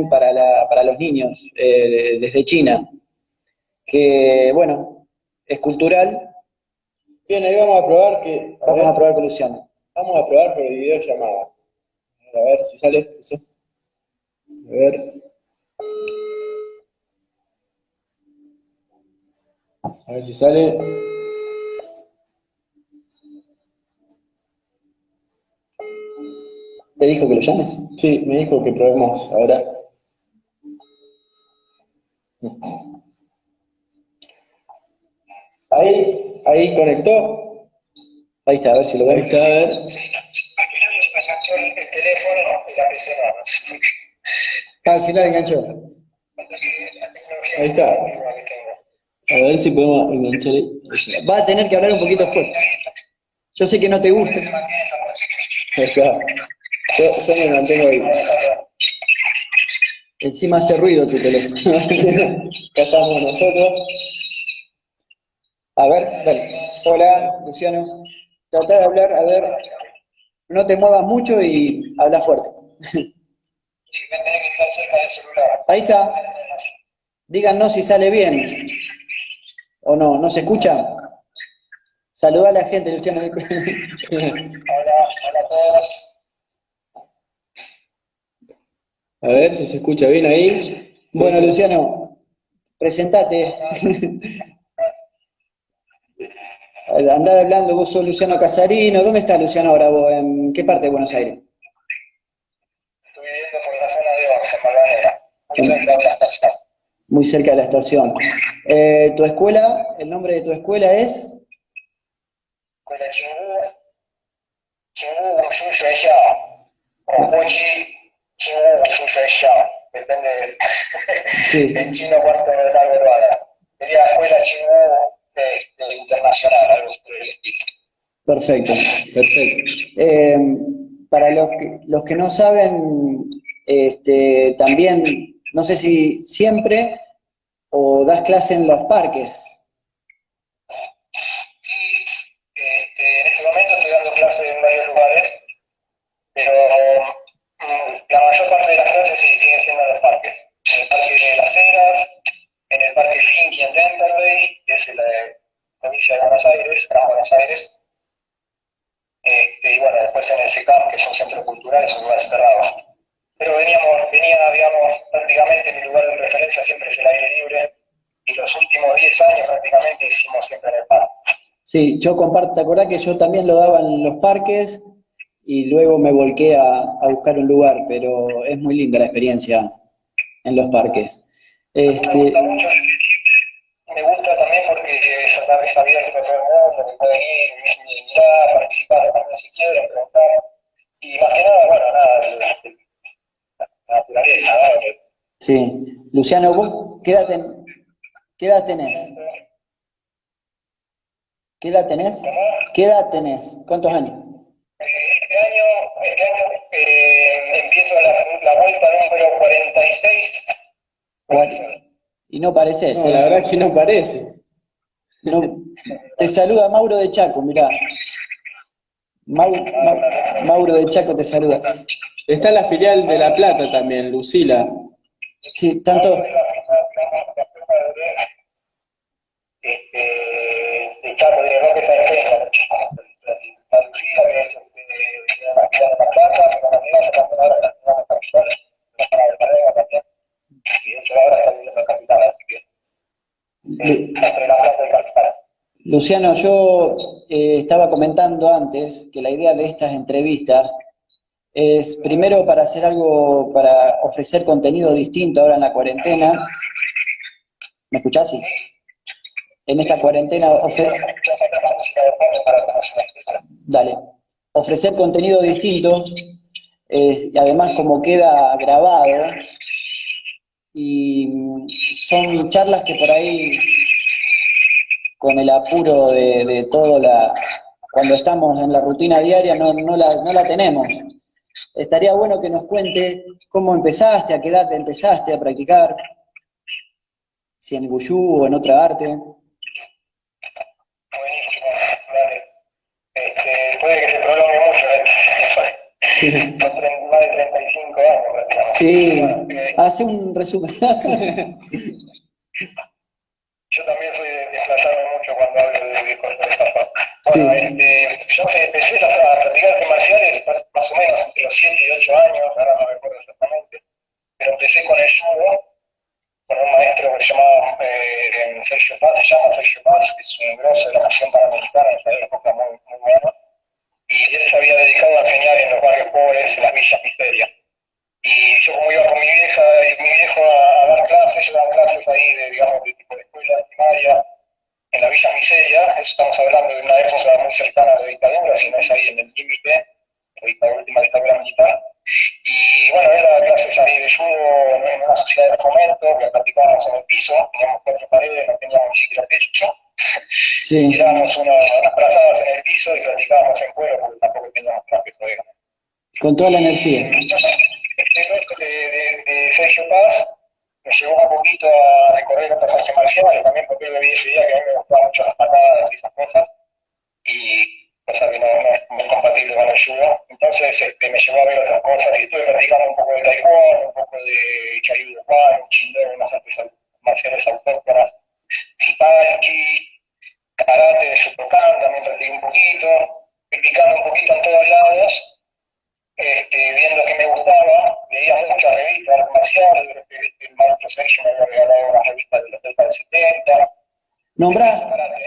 para los niños desde China, que bueno, es cultural. Bien, ahí vamos a probar que. Vamos a probar con Luciano. Vamos a probar por videollamada. A ver si sale eso. A ver. A ver si sale. ¿Te dijo que lo llames? Sí, me dijo que probemos ahora. Ahí conectó. Ahí está, a ver si lo Ahí ven. está, a ver. El teléfono y la PC no. Al final enganchó. Ahí está. A ver si podemos enganchar ahí. Va a tener que hablar un poquito fuerte. Yo sé que no te gusta. Ahí está. Yo me mantengo ahí. Encima hace ruido tu teléfono. Acá estamos nosotros. A ver, dale. Hola, Luciano. Tratá de hablar, a ver. No te muevas mucho y habla fuerte. Y voy a tener que estar cerca del celular. Ahí está. Díganos si sale bien. ¿O no? ¿No se escucha? Saludá a la gente, Luciano. Hola a todos. A ver si se escucha bien ahí. Bueno, Luciano, presentate. Andá hablando, vos sos Luciano Casarino. ¿Dónde está Luciano ahora vos? ¿En qué parte de Buenos Aires? Estoy viviendo por la zona de Once, en Balvanera, muy cerca de la estación. Muy cerca de la estación. ¿Tu escuela, el nombre de tu escuela es? Escuela Chingu Wushu Xuexiao, o Guoqi Chingu Wushu Xuexiao, depende Sí. en chino cuánto largo lo haga. Sería Escuela Chingu Internacional, algo por el estilo. Perfecto, perfecto. Para los que no saben, también, no sé si siempre o das clase en los parques. Sí, en este momento estoy dando clases en varios lugares, pero la mayor parte de las clases sí, sigue siendo en los parques. En el Parque de las Heras, en el Parque Finky en Temperley, que es en la provincia de Buenos Aires, Gran Buenos Aires. Y bueno, después en el SECAM, que es un centro cultural, es un lugar cerrado. Pero venía, digamos, prácticamente mi lugar de referencia siempre es el aire libre, y los últimos 10 años prácticamente hicimos siempre en el parque. Sí, yo comparto, ¿te acordás que yo también lo daba en los parques y luego me volqué a buscar un lugar, pero es muy linda la experiencia en los parques. Me gusta mucho, me gusta también porque es abierto a todo el mundo, que pueden ir, mirar, participar también si quieren, preguntar. Y más que nada, bueno, nada, la naturaleza, ¿no? Sí. Luciano, ¿vos qué edad tenés? ¿Qué edad tenés? ¿Qué edad tenés? ¿Cuántos años? Este año empiezo la vuelta número 46. Y no pareces, No, la verdad es que no parece. No, te saluda Mauro de Chaco, mirá. Mauro de Chaco te saluda. Está la filial de La Plata también, Lucila. Sí, tanto. De Chaco, de Roque Sargento, la Lucía, que es de la Plata, que la Amiga, que la capital, también. Y de hecho ahora está viviendo en la capital, así que entre La Plata y Capital. Luciano, yo estaba comentando antes que la idea de estas entrevistas es primero para hacer algo, para ofrecer contenido distinto ahora en la cuarentena. ¿Me escuchás? Sí. En esta cuarentena dale, ofrecer contenido distinto, y además como queda grabado, y son charlas que por ahí, con el apuro de todo cuando estamos en la rutina diaria, no la tenemos. Estaría bueno que nos cuente cómo empezaste, a qué edad empezaste a practicar, si en Wushu o en otra arte. Buenísimo, dale. Puede que se prolongue mucho. Son más de 35 años prácticamente. Sí, Bueno, hace un resumen. yo también soy de desplazarme mucho cuando hablo de cosas de esta forma. Bueno, Sí, yo empecé a practicar artes marciales más o menos entre los 7 y 8 años, ahora no recuerdo exactamente, pero empecé con el judo, con un maestro que se llamaba Sergio Paz, se llama Sergio Paz, que es un grosso de la Nación Panamericana en esa época, muy bueno, y él se había dedicado a enseñar en los barrios pobres, en las villas miserias. Y yo como iba con mi vieja y mi viejo a dar clases, yo daba clases ahí de, digamos, de tipo de escuela primaria, en la Villa Miseria, eso estamos hablando de una época muy cercana a la dictadura, si no es ahí en el límite, la última dictadura militar. Y bueno, él daba clases ahí de judo en una sociedad de fomento, que practicábamos en el piso, teníamos 4 paredes, no teníamos ni siquiera techo, y sí, tirábamos unas brazadas en el piso y practicábamos en cuero, porque tampoco teníamos trajes, digamos. con toda la energía. Este loco de Sergio Paz me llevó un poquito a recorrer otras artes marciales, también porque él veía ese día que a mí me gustaban mucho las patadas y esas cosas, y cosa que no es muy compatible con el judo. Entonces me llevó a ver otras cosas y estuve practicando un poco de taekwondo, un poco de chayudo-pan, un chindón, unas artes marciales autóctonas, sipaki, karate de Shotokan, también practiqué un poquito, fui picando un poquito en todos lados, viendo que me gustaba, leía muchas revistas de arte marcial, el maestro Sergio me había regalado unas revistas de los del 70, Nombrá, karate,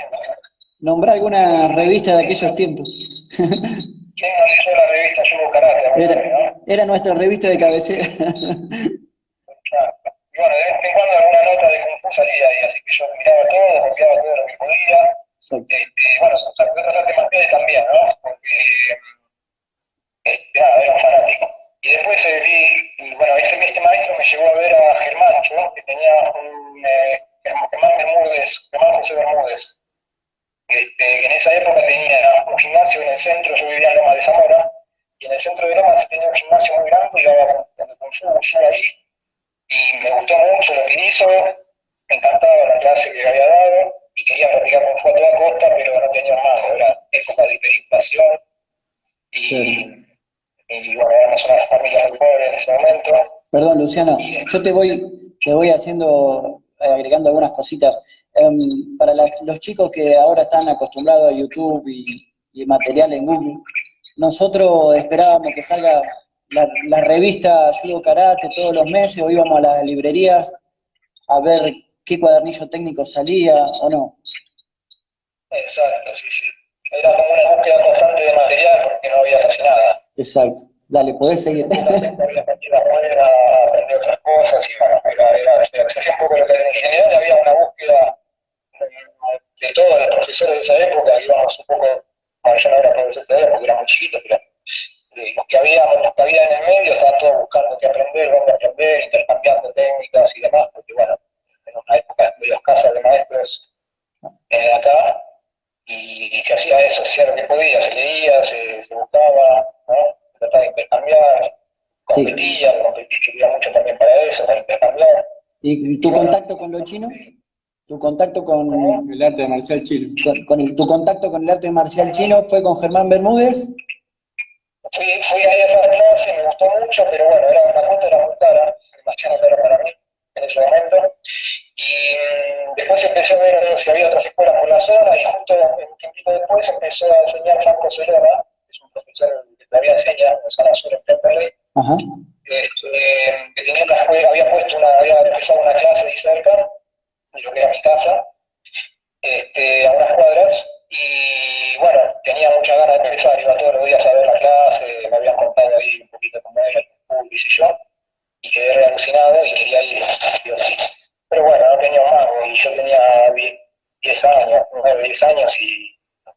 nombrá alguna revista de aquellos tiempos. ¿quién no leyó la revista Yugo Karate alguna vez, Era, no? era nuestra revista de cabecera. Claro. Y bueno, de vez en cuando alguna nota de Kung Fu salía ahí, así que yo miraba todo, copiaba todo lo que podía. Exacto. Bueno, otras artes marciales también, ¿no? Porque nada, era un fanático. Y después bueno, este maestro me llevó a ver a Germancho, que tenía Germán Bermúdez, Germán José Bermúdez, que en esa época tenía un gimnasio en el centro, yo vivía en Loma de Zamora, y en el centro de Loma tenía un gimnasio muy grande y daba con su ahí, y me gustó mucho lo que hizo, me encantaba la clase que había dado, y quería practicar con fue a toda costa, pero no tenía mano, era época de hiperinflación, y, Claro. y bueno, éramos una familia muy pobre en ese momento, Perdón, Luciano, y yo te voy haciendo, agregando algunas cositas. Para los chicos que ahora están acostumbrados a YouTube y material en Google, nosotros esperábamos que salga la revista Judo Karate todos los meses, o íbamos a las librerías a ver qué cuadernillo técnico salía o no. exacto, sí, sí. Era como una búsqueda constante de material porque no había casi nada. Exacto. Dale, podés seguir. Había que ir afuera a aprender otras cosas y bueno, se hacía un poco lo que en general había una búsqueda de todos los profesores de esa época, íbamos un poco, bueno, yo no era profesor todavía porque era muy chiquito, pero los que había en el medio estaban todos buscando qué aprender, dónde aprender, intercambiando técnicas y demás, porque bueno, en una época medio escasa de maestros acá, y se hacía eso, se hacía lo que podía, se leía, se buscaba, ¿no? Se trataba de intercambiar, Sí. competía mucho también para eso, para intercambiar. ¿Y Y tu bueno, contacto con los chinos? ¿Tu contacto con el arte marcial chino. tu contacto con el arte marcial chino fue con Germán Bermúdez? fui a esa clase, me gustó mucho, pero bueno, la cuota era muy cara, demasiado cara para mí en ese momento. Y después empecé a ver si había otras escuelas por la zona y justo un tiempito después empezó a enseñar Franco Celona, que es un profesor que todavía enseña en zona sur en Temperley, Ajá. que tenía una escuela, había empezado una clase ahí cerca, de lo que era mi casa, a unas cuadras, y bueno, tenía muchas ganas de empezar, iba todos los días a ver la clase, me habían contado ahí un poquito cómo era el qué sé yo, y quedé re alucinado y quería ir, sí o sí. Pero bueno, no tenía un mago, y yo tenía 10 años, 9, 10 años, y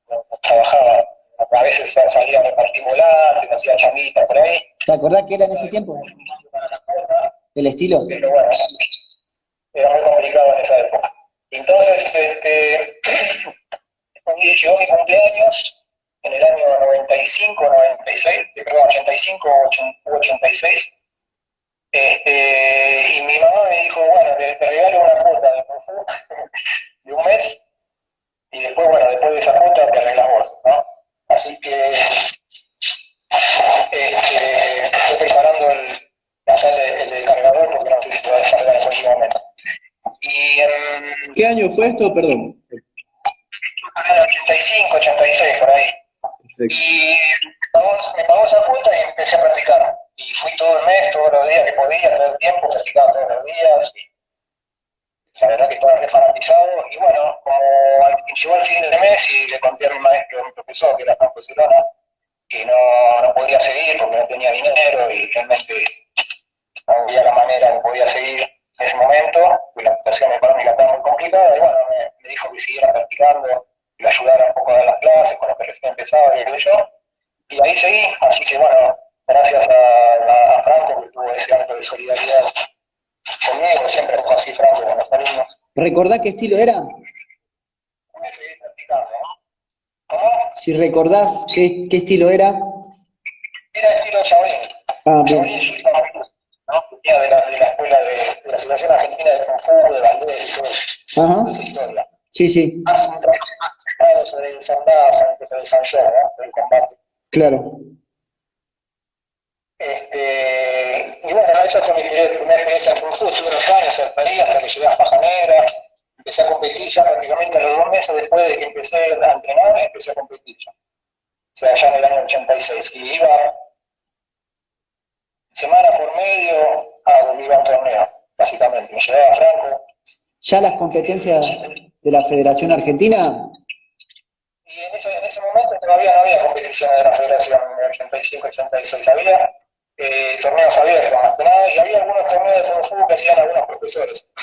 no trabajaba. A veces salía a repartir volantes, hacía changuitas por ahí. ¿Te acordás que era en ese tiempo? ¿El estilo? Pero bueno, era muy complicado en esa época. Entonces, llegó mi cumpleaños en el año 95, 96, perdón, 85 o 86, y mi mamá me dijo, bueno, te regalo una cuota de Kung Fu de un mes, y después, bueno, después de esa cuota te arreglas vos, ¿no? Así que ¿Qué año fue esto? Perdón. En el 85, 86, por ahí. Perfecto. Y me pagó esa cuota y empecé a practicar. Y fui todo el mes, todos los días que podía, todo el tiempo, practicaba todos los días. Y la verdad que estaba re fanatizado. Y bueno, como llegó el fin del mes y le conté a mi maestro, a mi profesor, que era Franco Silona, que no podía seguir porque no tenía dinero y realmente no había la manera que podía seguir en ese momento, porque la situación económica estaba muy complicada. Y bueno, me dijo que siguiera practicando, que le ayudara un poco a dar las clases con los que recién empezaba y yo. Y ahí seguí, así que bueno, gracias a Franco que tuvo ese acto de solidaridad conmigo, siempre fue así Franco con los alumnos. ¿Recordás qué estilo era? Me seguí practicando, ¿no? ¿Cómo? Si recordás qué estilo era. Era estilo Shaolin. Ah, Shaolin bien. Shui Kung Fu, ¿no? Venía de la escuela de la Asociación Argentina de Kung Fu, de Valdés y todo eso, Ajá. toda esa historia. Sí, sí, Hace un trabajo más centrado sobre el Sandaza, sobre el Sanshou, ¿no? El combate. claro. Y bueno, esa fue mi primera experiencia en Kung Fu. Estuve unos años en París hasta que llegué a Paja Negra. Empecé a competir ya prácticamente a los 2 meses después de que empecé a entrenar, empecé a competir ya. O sea, ya en el año 86. Y iba semana por medio a iba a un torneo, básicamente. Me llevaba Franco. ¿Ya las competencias de la Federación Argentina? Y en ese momento todavía no había competiciones de la Federación en el 85, 86. Había torneos abiertos más que nada, y había algunos torneos de Kung Fu que hacían algunos profesores.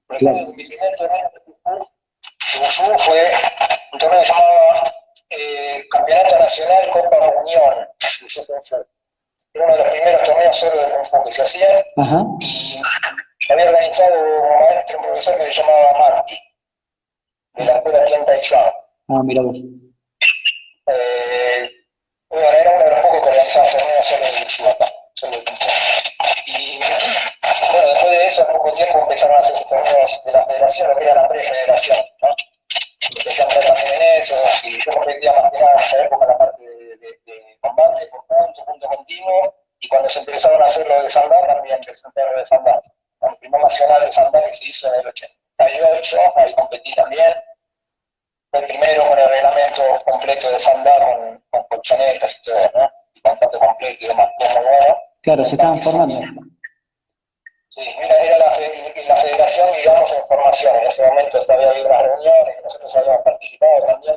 Claro. Recuerdo que mi primer torneo de Kung Fu fue un torneo que se llamaba Campeonato Nacional Copa Unión de Kung Fu. Era uno de los primeros torneos solo de Kung Fu que se hacían, Ajá. y había organizado un maestro, un profesor que se llamaba Marty, de la escuela Tienta y Chao. Ah, mira vos. Bueno, era uno de los pocos que organizaba torneos solo de Wushu acá, solo de Kung Fu. Y bueno, después de eso, en poco tiempo empezaron a hacerse torneos de la federación, lo que era la prefederación, ¿no? Y empecé a entrar también en eso, y yo competía más que nada en esa época la parte de combate, por punto continuo, y cuando se empezaron a hacer lo de sandal, también empecé a entrar lo de sandal. El primer nacional de sandal que se hizo en el 88, ahí competí también. Fue el primero con el reglamento completo de sandal, con colchonetas y todo, ¿no? Y con tanto completo y demás, todo muy bueno. Claro, se estaban formando. Sí, era la federación, digamos, en formación. En ese momento todavía había unas reuniones, nosotros habíamos participado también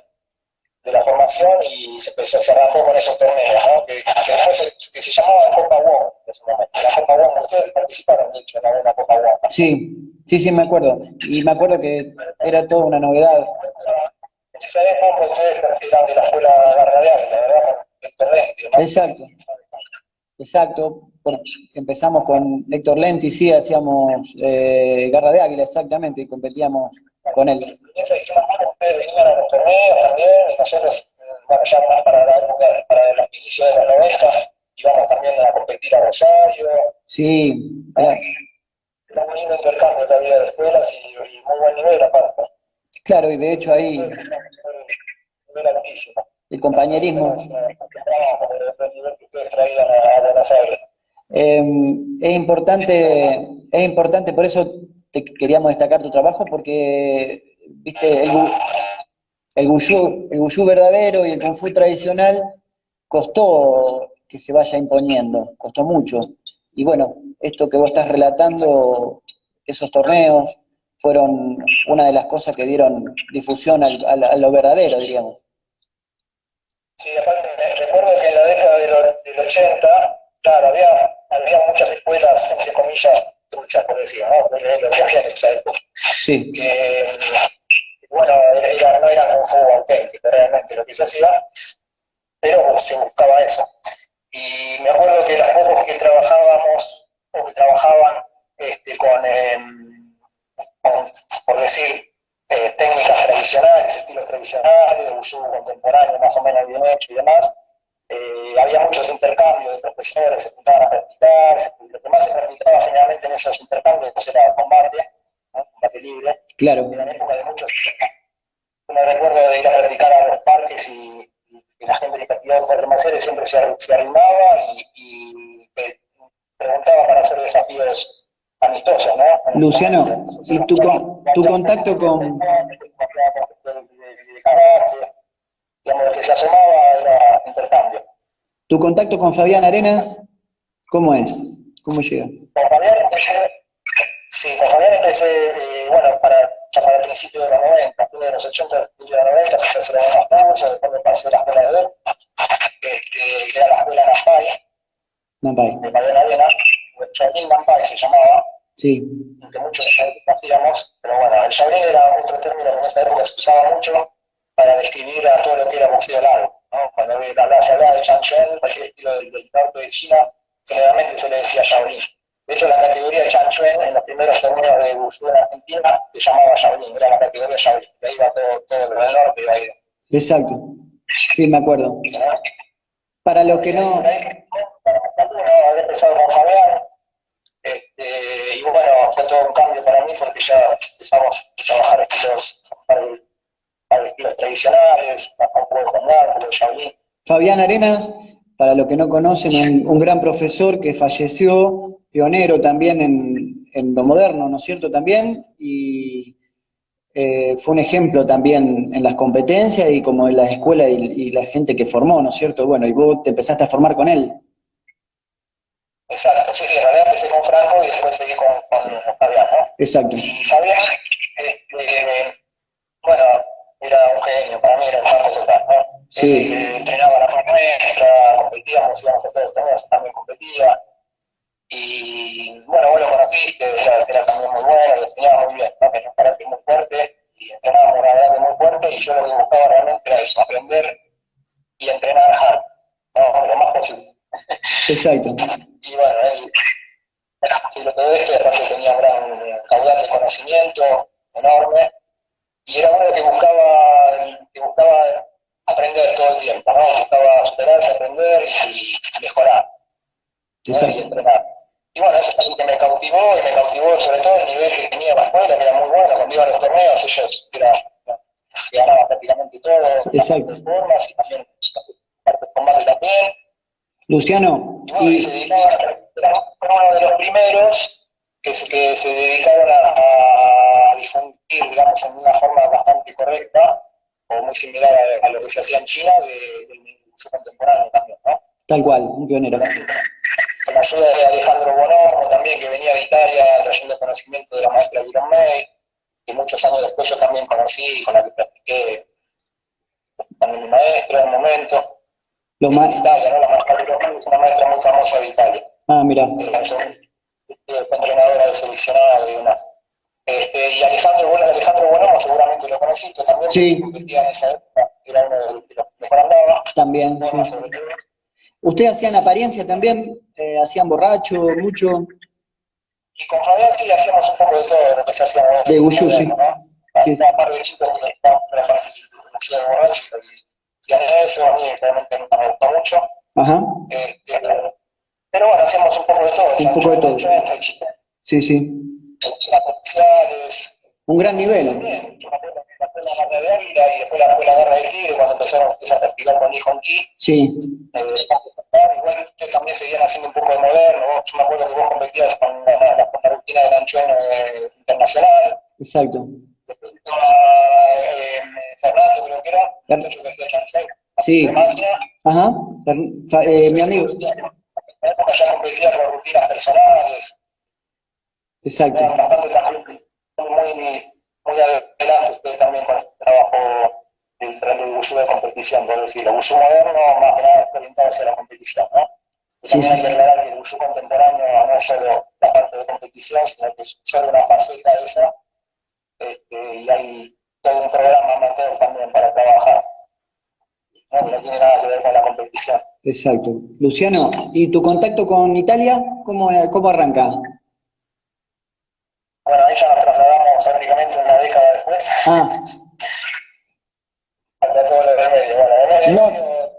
de la formación y se arrancó con esos torneos, ¿no? Que después que se llamaban Copa Wong en ese momento. La Copa Wong, ustedes participaron, de hecho, en alguna Copa Wong. Sí, sí, sí, me acuerdo. Y me acuerdo que era toda una novedad. En esa época ustedes eran de la escuela radial, la verdad, con Héctor Lenti, ¿no? Exacto, exacto. Empezamos con Héctor Lenti, sí, hacíamos Garra de Águila, exactamente, y competíamos con él. Eso hicimos más, ustedes venían a los torneos también, y nosotros, bueno, ya más para la época, para el inicio de los 90, íbamos también a competir a Rosario. Sí, Era un lindo intercambio que había de escuelas y muy buen nivel aparte. claro, y de hecho ahí Nivel altísimo. el compañerismo. El nivel que ustedes traían a Buenos Aires. Es importante, por eso te queríamos destacar tu trabajo, porque, viste, el wushu verdadero y el kung fu tradicional costó que se vaya imponiendo, costó mucho. Y bueno, esto que vos estás relatando, esos torneos, fueron una de las cosas que dieron difusión a lo verdadero, diríamos. Sí, aparte recuerdo que en la década del 80, claro, había muchas escuelas, entre comillas, truchas, por decir, ¿no? Porque es lo que había en esa época. Sí. Bueno, no era Kung Fu auténtico realmente lo que se hacía, pero se buscaba eso. Y me acuerdo que los pocos que trabajábamos, o que trabajaban con, por decir, técnicas tradicionales, estilos tradicionales, de uso contemporáneo más o menos bien hecho y demás, había muchos intercambios de profesores, se juntaban a practicar, lo que más se practicaba generalmente en esos intercambios era combate, ¿no? Combate libre. Claro. En la época de muchos, me recuerdo de ir a practicar a los parques y la gente que practicaba las artes marciales siempre se arrimaba y preguntaba para hacer desafíos amistosos amistosos, ¿no? Luciano, ¿y tu contacto con, De karate, digamos, lo que se asomaba era intercambio. tu contacto con Fabián Arenas, cómo es? ¿Cómo llega? Con Fabián empecé, sí, con Fabián empecé, bueno, ya para el principio de los 90, fines de los 80, principio de los 90, empecé a hacer algunos cursos, después me pasé a la escuela de él, que era la escuela Nampay, Nampay. de Fabián Arenas, Shaolin Nampay se llamaba, Sí, que muchos hacíamos, pero bueno, el Shaolin era otro término que en esa época se usaba mucho para describir a todo lo que era boxeo largo, ¿no? Cuando se hablaba de Chan Chuan, cualquier estilo del norte de China, generalmente se le decía Shaolin. De hecho, la categoría de Chan Chuan en los primeros torneos de Wushu en Argentina se llamaba Shaolin, era la categoría Shaolin, de ahí va todo lo del norte y ahí. exacto. Sí, me acuerdo. ¿No? Para los que no... Había empezado con Fabián, y bueno, fue todo un cambio para mí porque ya empezamos a trabajar estilos tradicionales, un poco de Hongar, un poco de Shaolin. Fabián Arenas, para los que no conocen, un gran profesor que falleció, pionero también en lo moderno, ¿no es cierto? También, y fue un ejemplo también en las competencias y como en la escuela y la gente que formó, ¿no es cierto? Bueno, y vos te empezaste a formar con él. Exacto, sí, en realidad empecé con Franco y después seguí con Fabián, ¿no? Exacto. Y Fabián, bueno, era un genio, para mí era un Franco total, ¿no? Sí. Él entrenaba la nuestra, competíamos, íbamos a todos los torneos, también competía. Y bueno, vos lo conociste, era también muy bueno, lo enseñaba muy bien, ¿no? Tenía un carácter muy fuerte y entrenábamos una verdad muy fuerte y yo lo que buscaba realmente era eso, aprender y entrenar hard, ¿no? Lo más posible. Exacto. Y bueno, él era posible todo esto, y aparte tenía un gran caudal de conocimiento enorme, y era uno que buscaba aprender todo el tiempo, ¿no? Buscaba superarse, aprender y mejorar, ¿no? Y entrenar. Y bueno, eso es algo que me cautivó, y me cautivó sobre todo el nivel que tenía la escuela, que era muy bueno, cuando iba a los torneos, ellos que ganaban prácticamente todo, exacto, de formas, y también parte de combate también. Luciano, Y se dedicaban, era uno de los primeros que se dedicaron a difundir, digamos, en una forma bastante correcta, o muy similar a lo que se hacía en China, del uso contemporáneo también, ¿no? Tal cual, un pionero. Con la ayuda de Alejandro Bonomo también, que venía de Italia trayendo conocimiento de la maestra Iron May, que muchos años después yo también conocí, con la que practiqué también mi maestra en un momento. De Italia, ¿no? La maestra Iron May es una maestra muy famosa de Italia. Ah, mira. Fue entrenadora de seleccionado y demás. Y Alejandro Bonomo seguramente lo conociste también, sí. Competía en esa época, era uno de los que mejor andaba. También, sí. Sobre todo. ¿Ustedes hacían apariencia también? ¿Hacían borracho, mucho? Y con Fabián sí hacíamos un poco de todo lo que se hacía en de Wushu, sí. ¿no? Sí. Una par de chicos que estaban en la parte de borracho y hacían eso, a mí realmente nunca me gustó mucho. Ajá. Pero bueno, hacíamos un poco de todo. Un poco de todo. Sí, sí. Comerciales. Un gran nivel. También, yo me acuerdo que la escuela de Ávila y después la escuela Guerra del Tigre, cuando empezaron a practicar con Lee Hong Ki. Sí. Igual ustedes también seguían haciendo un poco de moderno. Yo me acuerdo que vos competías con la rutina de Lanchueno internacional. Exacto. Después estaba Fernando, creo que era, el muchacho que hacía Lanchueno. Sí. Ajá. Mi amigo. En la época ya competía con rutinas personales. Exacto. Bastante muy adelante ustedes también con el trabajo del Wushu de competición, por decirlo. El Wushu moderno más que nada está orientado hacia la competición, ¿no? Y también hay que aclarar que el Wushu contemporáneo no es solo la parte de competición, sino que es solo una faceta de esa, y hay todo un programa amateur también para trabajar, ¿no? Que no tiene nada que ver con la competición. Exacto. Luciano, ¿y tu contacto con Italia cómo arranca? Bueno, ahí ya nos trasladamos prácticamente una década después. Ah. Hasta todo lo del medio. Bueno, en el no. medio,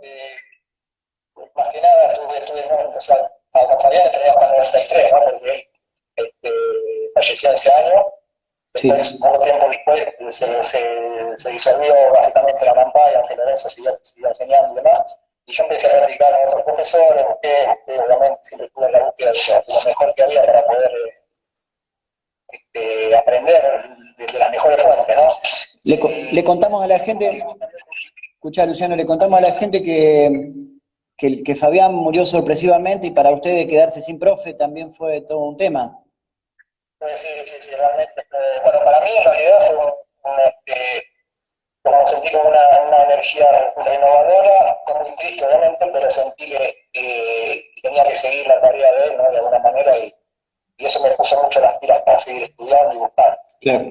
más que nada, o sea, con Fabián teníamos hasta el 93, ¿no? Porque él falleció ese año. Después, sí. Poco tiempo después, se disolvió básicamente la campaña, aunque Lorenzo siguió enseñando y demás. Y yo empecé a practicar con otros profesores, busqué, obviamente siempre estuve en la búsqueda de lo mejor que había para poder aprender de las mejores fuentes, ¿no? Le contamos a la gente, escuchá Luciano, le contamos a la gente que Fabián murió sorpresivamente y para ustedes quedarse sin profe también fue todo un tema. Sí, realmente. Bueno, para mí en realidad fue como sentí como una energía renovadora, fue muy triste obviamente, pero sentí que tenía que seguir la tarea de él, ¿no? De alguna manera, y eso me puso mucho las pilas para seguir estudiando y buscando. Claro.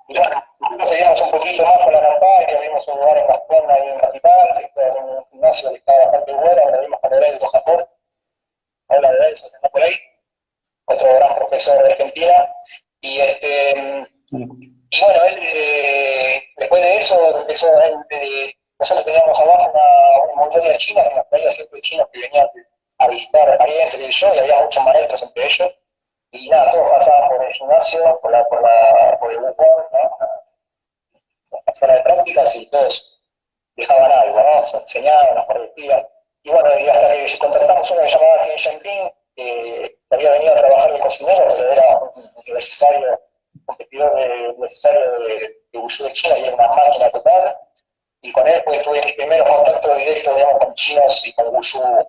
Y bueno, seguimos un poquito más con la campaña, vimos un lugar en Gascón, ahí en Capital, que está en un gimnasio que está bastante bueno, lo vimos con Lorenzo Japón, habla de eso, está por ahí, otro gran profesor de Argentina, y y bueno, él, después de eso, nosotros teníamos abajo una montaña china, que nos traía siempre chinos que venían a visitar parientes y yo, y había muchos maestros entre ellos, y nada, todos pasaban por el gimnasio, por el Wukong, ¿no? La sala de prácticas, y todos dejaban algo, ¿no? Se enseñaban, nos corregían, y bueno, y hasta que contratamos uno que se llamaba Kim Shenping, que había venido a trabajar de cocinero, pero era un universitario competidor necesario de Wushu de China, y era una máquina total, y con él pues tuve mis primeros contactos directos, digamos, con chinos y con Wushu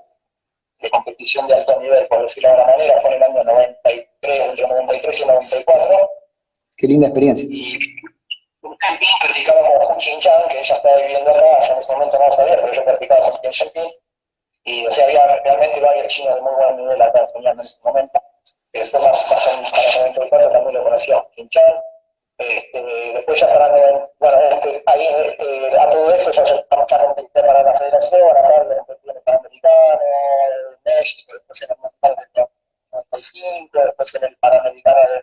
de competición de alto nivel, por decirlo de alguna manera, fue en el año 93, entre 93 y 94. Qué linda experiencia. Y también practicaba con Hu Chan, que ella estaba viviendo acá, yo en ese momento no lo sabía, pero yo practicaba con Hu Chan, y o sea, había realmente varios chinos de muy buen nivel acá enseñando en ese momento. Después más en, para el 94 también lo conocía Hu Chan. Después ya para, bueno, ahí a todo esto ya estamos a competir para la federación, acá de competir en el Panamericano, en México, después en el Mundial del 95, después en el Panamericano del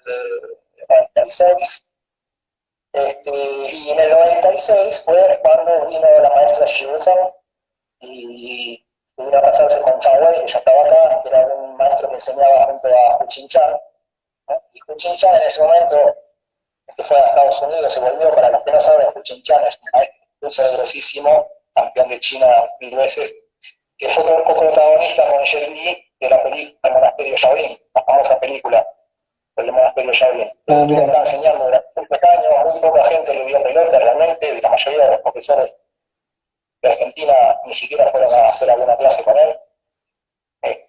96. Y en el 96 fue cuando vino la maestra Shibusan y vino a pasarse con Chang Wei, que ya estaba acá, que era un maestro que enseñaba junto a Hu Chan, ¿no? Y Hu Chan en ese momento, que fue a Estados Unidos, se volvió, para los que no saben, Hu Chan es un maestro poderosísimo, campeón de China 1000 veces, que fue co-protagonista con Jet Li de la película El Monasterio Shaolin, la famosa película del Monasterio Shaolin. Estuvo acá enseñando durante 30 años, muy poca gente le dio pelota realmente, la mayoría de los profesores de Argentina ni siquiera fueron a hacer alguna clase con él.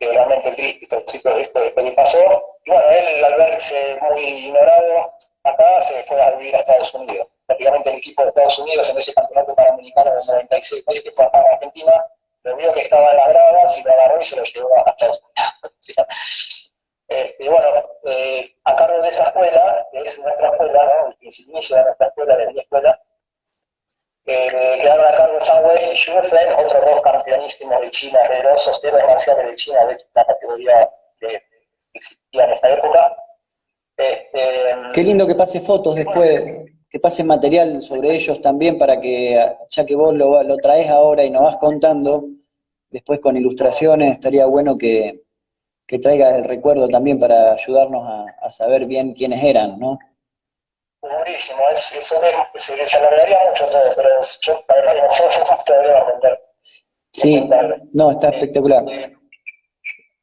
Realmente triste todo esto que le pasó. Y bueno, él al verse muy ignorado acá se fue a vivir a Estados Unidos. Prácticamente el equipo de Estados Unidos en ese campeonato panamericano del 96, que fue acá en Argentina, lo vio que estaba en las gradas y lo agarró y se lo llevó a Estados Unidos. Y bueno, a cargo de esa escuela, que es nuestra escuela, ¿no? El inicio de nuestra escuela, de mi escuela, quedaron a cargo Chang Wei y Xu Fen, otros dos campeonísimos de China, poderosos héroes marciales de China, de hecho, la categoría que existía en esta época. Qué lindo que pase fotos después, que pase material sobre ellos también para que, ya que vos lo traes ahora y nos vas contando, después con ilustraciones, estaría bueno que traigas el recuerdo también para ayudarnos a saber bien quiénes eran, ¿no? Buenísimo, se alargaría mucho todo, pero yo la verdad que no podría aprender. Sí, no, está espectacular.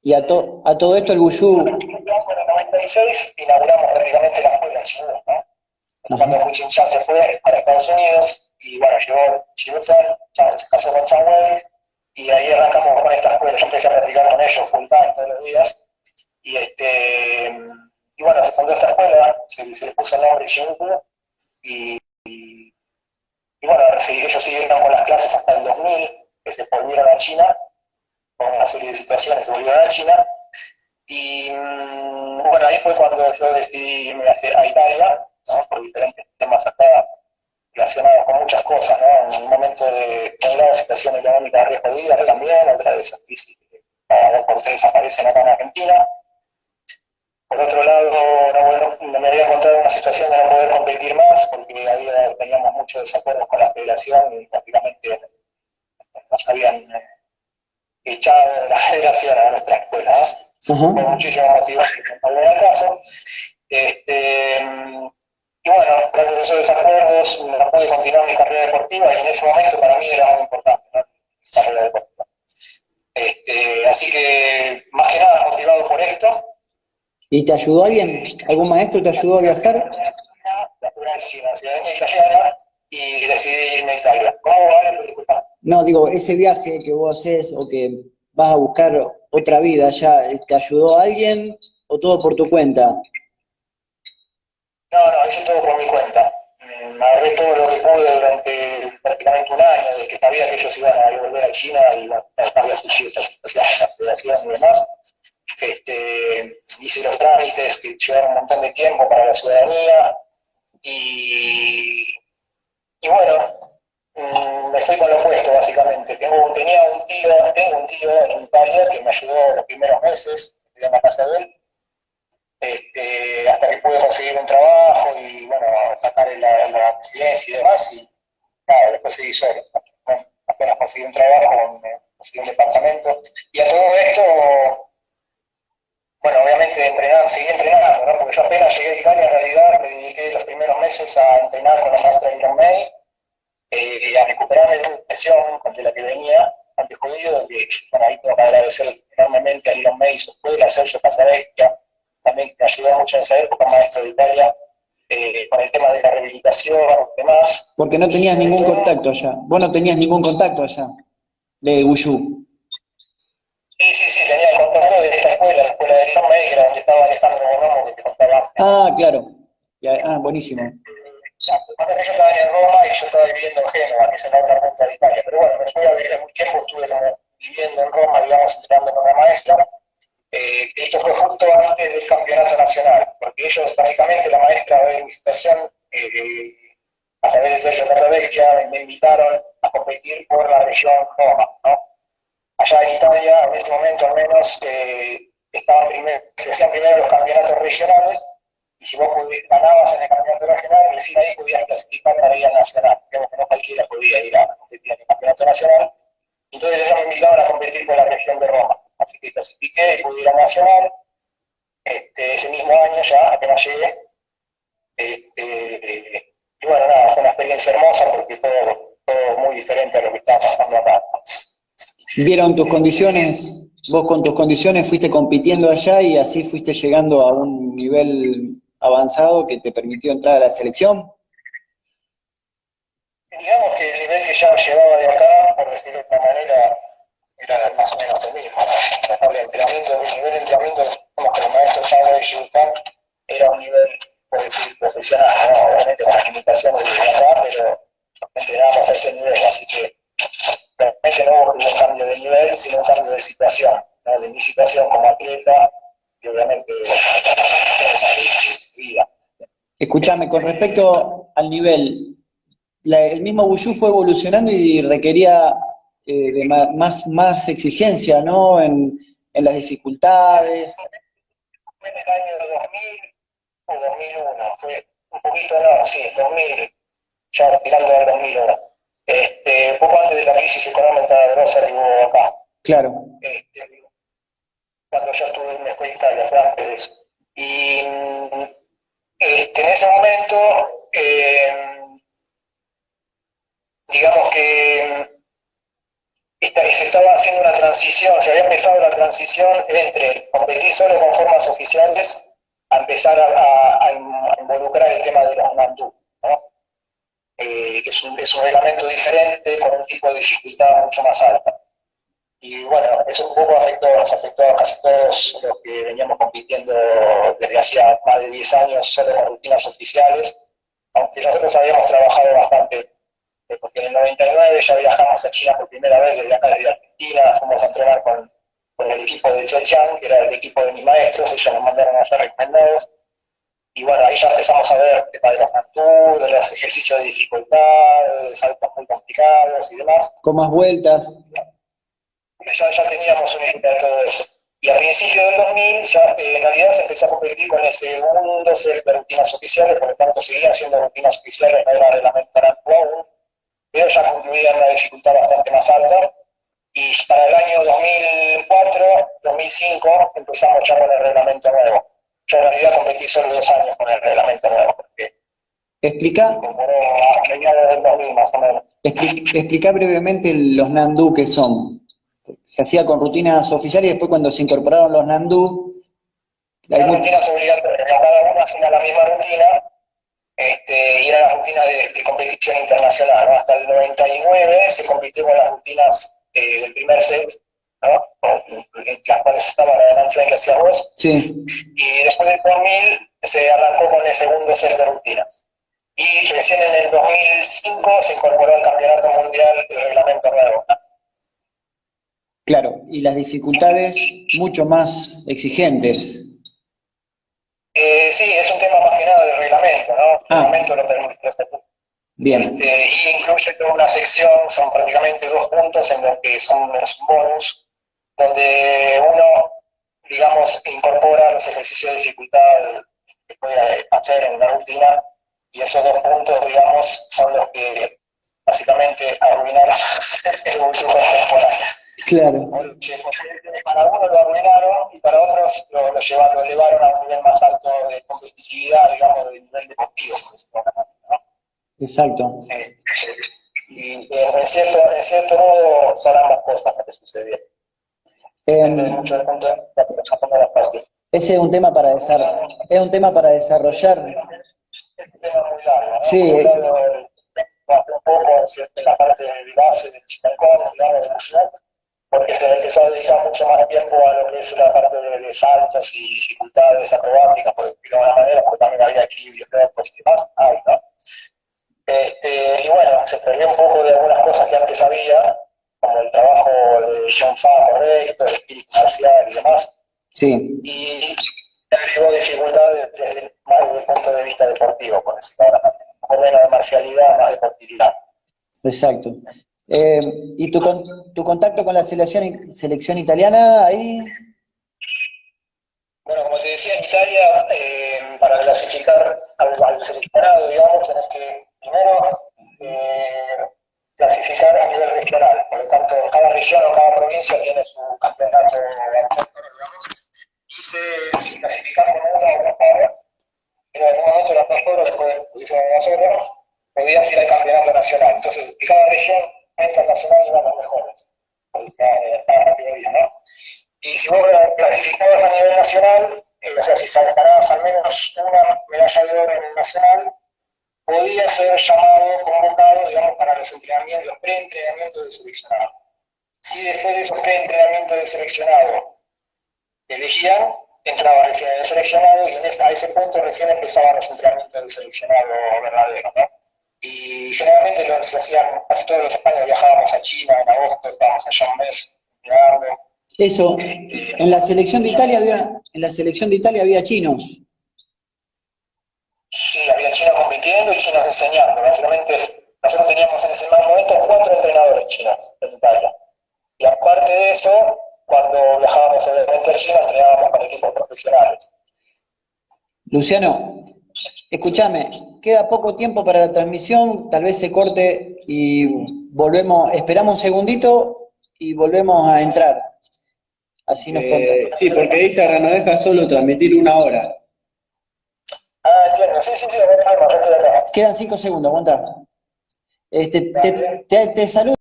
Y a todo esto el Wushu... En el 96 inauguramos prácticamente la escuela en Chibú, ¿no? Cuando Hu Chan se fue para Estados Unidos, y bueno, llegó Chibú-san, se casó con Chang Wei, y ahí arrancamos con esta escuela. Yo empecé a practicar con ellos full time todos los días, y bueno, se fundó esta escuela, se le puso el nombre Chibú, y bueno, ellos siguieron con las clases hasta el 2000, que se volvieron a China, con una serie de situaciones se volvieron a China, y bueno, ahí fue cuando yo decidí irme a Italia, ¿no? Por diferentes temas acá relacionados con muchas cosas, ¿no? En un momento de una situación económica re jodida también, otra de esas crisis que cada 2 por 3 aparecen acá en Argentina. Por otro lado, me había encontrado en una situación de no poder competir más, porque teníamos muchos desacuerdos con la federación y prácticamente nos habían echado de la federación a nuestra escuela, ¿no? Por muchísimos motivos que no en el caso. Y bueno, gracias a esos desacuerdos no pude continuar mi carrera deportiva, y en ese momento para mí era muy importante, ¿no? Mi carrera deportiva. Así que, más que nada, motivado por esto, ¿Y te ayudó alguien? ¿Algún maestro te ayudó a viajar? La primera ciudadanía italiana y decidí irme a Italia. ¿Cómo vale? Disculpa. No, digo, ese viaje que vos haces o que vas a buscar otra vida allá, ¿te ayudó alguien o todo por tu cuenta? No, hice todo por mi cuenta. Me ahorré todo lo que pude durante prácticamente un año, desde que sabía que ellos iban a volver a China y bueno, había surgido esta situación, esta federación y demás. Hice los trámites que llevaron un montón de tiempo para la ciudadanía y, y bueno, me fui con lo opuesto básicamente. Tengo un tío en Italia que me ayudó los primeros meses, estudié en la casa de él, hasta que pude conseguir un trabajo y bueno, sacar la residencia y demás, y nada, después seguí solo. Bueno, apenas conseguí un trabajo, conseguí un departamento, y a todo esto, bueno, obviamente seguí entrenando, ¿no? Porque yo apenas llegué a Italia, en realidad me dediqué los primeros meses a entrenar con la maestra Iron May, a recuperarme de una lesión de la que venía antes jodido, que bueno, ahí tengo que agradecer enormemente a Iron May y su escuela, a Sergio Casavecchia, también me ayudó mucho en esa época, maestro de Italia, con el tema de la rehabilitación y demás. Porque no tenías ningún contacto allá. Vos no tenías ningún contacto allá, de Wushu. Sí, tenía el contacto de esta escuela, la escuela de Iron May, que era donde estaba Alejandro Bonomo, que te contaba antes. Ah, claro. Buenísimo. Cuando yo estaba en Roma y yo estaba viviendo en Génova, que es en la otra punta de Italia. Pero bueno, me fui a vivir mucho tiempo, estuve como viviendo en Roma, digamos, entrenando con la maestra. Esto fue justo antes del campeonato nacional, porque ellos, básicamente, la maestra de mi situación, a través de Sergio Casavecchia, me invitaron a competir por la región Roma, ¿no? Allá en Italia, en ese momento al menos, se hacían primero los campeonatos regionales, y si vos ganabas en el campeonato regional, recién ahí podías clasificar para ir al nacional. Digamos que no cualquiera podía ir a competir en el campeonato nacional. Entonces ellos me invitaron a competir por la región de Roma. Así que clasifiqué y pude ir al nacional. Ese mismo año ya, apenas llegué. Y bueno, nada, fue una experiencia hermosa porque todo muy diferente a lo que estaba pasando acá. ¿Vieron tus condiciones? Vos con tus condiciones fuiste compitiendo allá y así fuiste llegando a un nivel avanzado que te permitió entrar a la selección. Digamos que el nivel que ya llevaba de acá, por decirlo de una manera, era más o menos el mismo. El nivel de entrenamiento, como que el maestro Pablo de Yután era un nivel, por decir, profesional, ¿no? Obviamente con las limitaciones de acá, pero entrenábamos a ese nivel, así que realmente no hubo un cambio de nivel, sino un cambio de situación, ¿no? De mi situación como atleta y obviamente de vida. Escuchame, con respecto al nivel, el mismo Wushu fue evolucionando y requería de más exigencia, ¿no? En las dificultades. Fue en el año 2000 o 2001, fue un poquito, no, sí, 2000, ya tirando al 2001. Poco antes de la crisis económica grosa que hubo acá. Claro. Cuando yo me fui a Italia, fue antes de eso. Y en ese momento, digamos que se estaba haciendo una transición, se había empezado la transición entre competir solo con formas oficiales a empezar a involucrar el tema de los mandú, ¿no? Que es un reglamento diferente con un tipo de dificultad mucho más alta. Y bueno, eso un poco nos afectó a casi todos los que veníamos compitiendo desde hacía más de 10 años solo con rutinas oficiales, aunque nosotros habíamos trabajado bastante, porque en el 99 ya viajamos a China por primera vez desde acá, desde Argentina, fuimos a entrenar con el equipo de Zhejiang, que era el equipo de mis maestros, ellos nos mandaron allá recomendados, y bueno, ahí ya empezamos a ver el tema de los Mantoux, de los ejercicios de dificultad, de saltos muy complicados y demás. Con más vueltas. Ya teníamos una idea de todo eso. Y a principios del 2000 ya en realidad se empezó a competir con ese segundo set de rutinas oficiales, por lo tanto seguían siendo rutinas oficiales, no era reglamentario aún, pero ya concluían una dificultad bastante más alta. Y para el año 2004, 2005 empezamos ya con el reglamento nuevo. Yo en realidad competí solo 2 años con el reglamento nuevo, porque Explica, a mediados del 2000 más o menos. explica brevemente los Nandú que son. Se hacía con rutinas oficiales y después cuando se incorporaron los Nandú, Hay Las mu- rutinas obligatorias, cada una hacía la misma rutina, y era la rutina de competición internacional, ¿no? Hasta el 99 se compitió con las rutinas del primer set, ¿no? En las cuales estaba la ganancia que hacías vos, sí, y después del 2000 se arrancó con el segundo set de rutinas. Y recién en el 2005 se incorporó al campeonato mundial el reglamento nuevo. claro, y las dificultades mucho más exigentes. Sí, es un tema más que nada del reglamento, ¿no? El Ah, reglamento lo permite. bien, Y incluye toda una sección, son prácticamente 2 puntos en los que son los bonus, donde uno, digamos, incorpora los ejercicios de dificultad que puede hacer en la rutina, y esos 2 puntos, digamos, son los que básicamente arruinaron el bolsillo temporal. claro, Para uno lo arruinaron y para otros lo elevaron a un nivel más alto de competitividad, digamos, de nivel deportivo, por decirlo de alguna manera, ¿no? exacto. Y en cierto modo son ambas cosas las que sucedieron. Depende Em, mucho del punto de vista de las partes. ese es un tema para es un tema para desarrollar. Es un tema muy largo, ¿no? Sí, Por un lado, un poco en la parte de base del chimalcón, digamos, de la, porque se empezó a dedicar mucho más tiempo a lo que es la parte de saltos y dificultades acrobáticas, por decirlo de alguna manera, porque también había equilibrio, pues, y demás, hay, ¿no? Y bueno, se perdió un poco de algunas cosas que antes había, como el trabajo de John Fa correcto, el espíritu social y demás, sí, y agregó dificultades más desde el punto de vista deportivo, por decirlo de alguna manera. Un poco menos de marcialidad, más deportividad. exacto. ¿Y tu contacto con la selección italiana ahí? Bueno, como te decía, en Italia, para clasificar al seleccionado, digamos, tenés que primero clasificar a nivel regional. Por lo tanto, cada región o cada provincia tiene su campeonato autóctono, digamos, y si clasificás con uno o dos pares, en algún momento los mejores, después de nosotros, podías ir al campeonato nacional. Entonces, en cada región internacional iban los mejores, por cada categoría, ¿no? Y si vos clasificabas a nivel nacional, o sea, si ganabas al menos una medalla de oro en el nacional, podía ser llamado, convocado, digamos, para los entrenamientos, los preentrenamientos del seleccionado. Si después de esos preentrenamientos del seleccionado te elegían, entraba recién en el seleccionado y a ese punto recién empezaban los entrenamientos del seleccionado verdadero, ¿no? Y generalmente se hacían, casi todos los españoles viajábamos a China en agosto, estábamos allá un mes entrenando. Eso, en la selección de Italia había chinos. Sí, había chinos compitiendo y chinos enseñando. Básicamente, nosotros teníamos en ese momento 4 entrenadores chinos en Italia. Y aparte de eso, cuando viajábamos obviamente a China, entrenábamos con equipos profesionales. Luciano, escúchame, queda poco tiempo para la transmisión, tal vez se corte y volvemos, esperamos un segundito y volvemos a entrar. Así nos contamos. Sí, porque Instagram nos deja solo transmitir 1 hora. Ah, entiendo. Sí, sí, sí, no hay problema, yo estoy acá. Quedan 5 segundos, aguanta. Te saludo.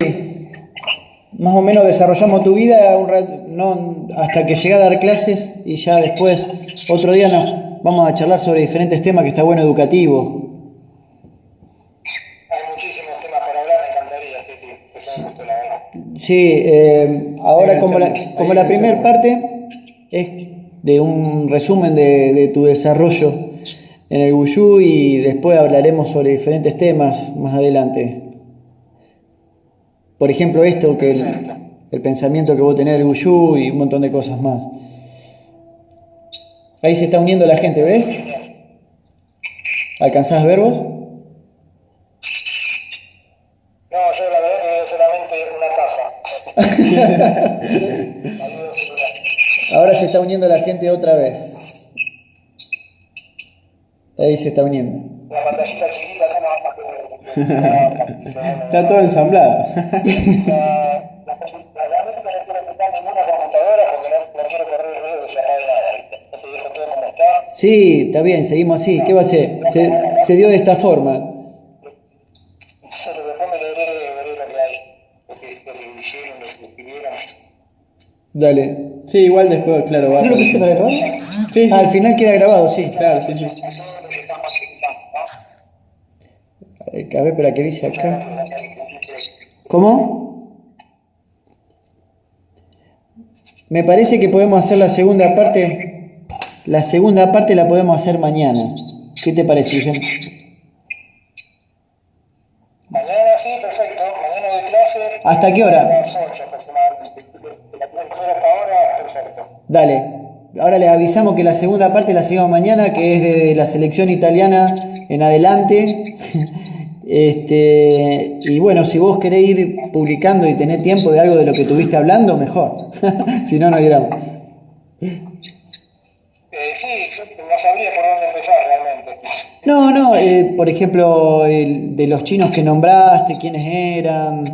Más o menos desarrollamos tu vida no, hasta que llegué a dar clases y ya después, otro día vamos a charlar sobre diferentes temas que está bueno educativo. Hay muchísimos temas para hablar, me encantaría, sí, sí. Eso me gustó, la verdad. Sí, ahora como la primera parte es de un resumen de tu desarrollo en el Wushu y después hablaremos sobre diferentes temas más adelante. Por ejemplo, esto, que el pensamiento que vos tenés del Wushu y un montón de cosas más. Ahí se está uniendo la gente, ¿ves? ¿Alcanzás a ver vos? No, yo la verdad que veo solamente una caja. Ayudo celular. Ahora se está uniendo la gente otra vez. Ahí se está uniendo. La pantallita chiquita, no más que Está todo ensamblado. la verdad que no quiero tocar ninguna computadora porque no quiero correr el riesgo de llamar de nada, ¿viste? Entonces dejo todo como está. Sí, está bien, seguimos así. ¿Qué va a ser? Se dio de esta forma. Pero después me veré lo que hay, lo que dijeron, lo que escribieron. Dale. Sí, igual después, claro, va a ¿No lo pusiste para aparecer. grabar? Sí, sí. Al final queda grabado, sí. Claro, sí, sí. A ver, espera, ¿qué dice acá? ¿Cómo? Me parece que podemos hacer la segunda parte. La segunda parte la podemos hacer mañana. ¿Qué te parece, Luciano? Mañana sí, perfecto. Mañana doy clase. ¿Hasta qué hora? A las 8 aproximadamente. La puedes hacer hasta ahora, perfecto. Dale. Ahora les avisamos que la segunda parte la seguimos mañana, que es de la selección italiana en adelante. Y bueno, si vos querés ir publicando y tener tiempo de algo de lo que estuviste hablando, mejor. Si no, no diramos. Sí, yo no sabría por dónde empezar realmente. No, por ejemplo, de los chinos que nombraste, quiénes eran,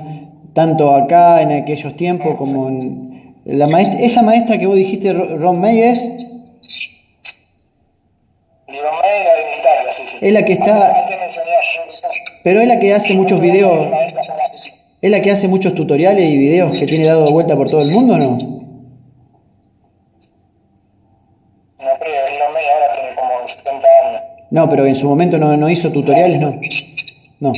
tanto acá en aquellos tiempos como en esa maestra que vos dijiste, Ron May, Liron May en Italia, sí, sí. es la que está, Antes mencioné a pero es la que hace muchos videos, es la que hace muchos tutoriales y videos que tiene dado vuelta por todo el mundo, ¿no? No creo, Liron May ahora tiene como 70 años. No, pero en su momento no hizo tutoriales, no. No.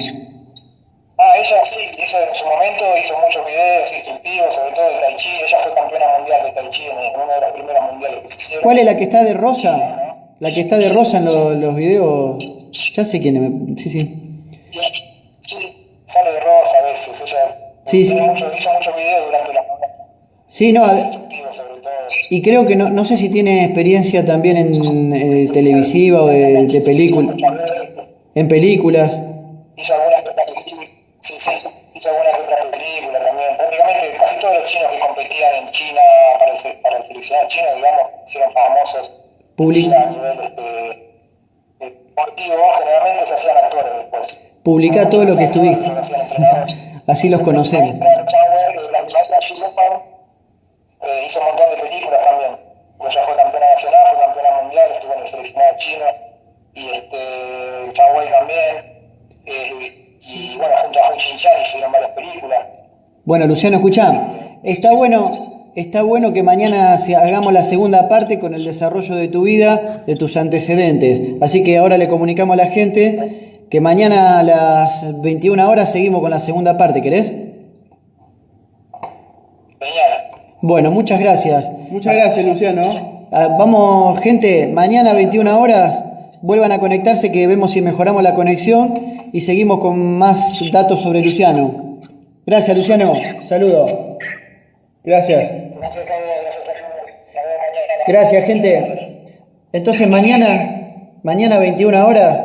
Ah, ella sí, ella en su momento hizo muchos videos instructivos, sobre todo de Tai Chi. Ella fue campeona mundial de Tai Chi en una de las primeras mundiales que se hicieron. ¿Cuál es la que está de rosa? La que está de rosa en los videos. Ya sé quién es. Sí, sí. Sale de rosa a veces, ella Sí, sí. hizo muchos videos durante la Sí, no. instructivos sobre todo. Y creo que no sé si tiene experiencia también en televisiva o de película. En películas. Hizo algunas que otras películas, sí, sí, hizo algunas que otras películas también. Prácticamente casi todos los chinos que competían en China para el seleccionado chino, digamos, hicieron famosos en China a nivel deportivo, generalmente se hacían actores después. Publica todo lo que estuviste. Se hacían entrenadores. Así los conocemos. La maestra Xi Lupin, hizo un montón de películas también. Ella fue campeona nacional, fue campeona mundial, estuvo en el seleccionado chino, y Chang Wei también, y bueno, junto a Hu Xinxian hicieron varias películas. Bueno, Luciano, escuchá. Está bueno que mañana hagamos la segunda parte con el desarrollo de tu vida, de tus antecedentes. Así que ahora le comunicamos a la gente que mañana a las 21 horas seguimos con la segunda parte. ¿Querés? Genial. Bueno, muchas gracias. Muchas gracias, Luciano. Vamos, gente, mañana a 21 horas vuelvan a conectarse que vemos si mejoramos la conexión y seguimos con más datos sobre Luciano. Gracias, Luciano. Saludos. Gracias. Gracias a vos, gracias a vos. Nos vemos mañana. Gracias, gente. Entonces mañana a 21 horas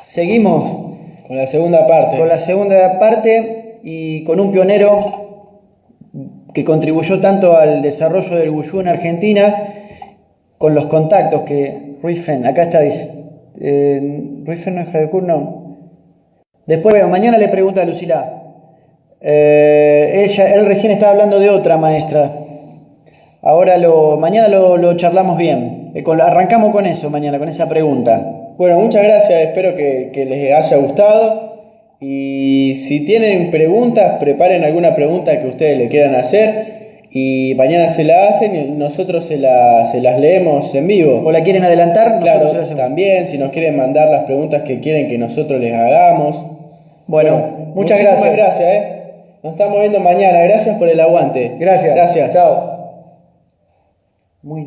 seguimos Con la segunda parte. con la segunda parte y con un pionero que contribuyó tanto al desarrollo del Wushu en Argentina con los contactos que Ruifen, acá está, dice. Ruifen no es Hadekur, no. Después, mañana le pregunta a Lucila. Él recién estaba hablando de otra maestra. Ahora mañana lo charlamos bien. Arrancamos con eso mañana, con esa pregunta. Bueno, muchas gracias, espero que les haya gustado. Y si tienen preguntas, preparen alguna pregunta que ustedes le quieran hacer. Y mañana se la hacen y nosotros se las leemos en vivo. ¿O la quieren adelantar? Claro, Nosotros se la hacemos. también, si nos quieren mandar las preguntas que quieren que nosotros les hagamos. Bueno, muchas muchísimas gracias. gracias, Nos estamos viendo mañana. Gracias por el aguante. Gracias. Gracias. Chao.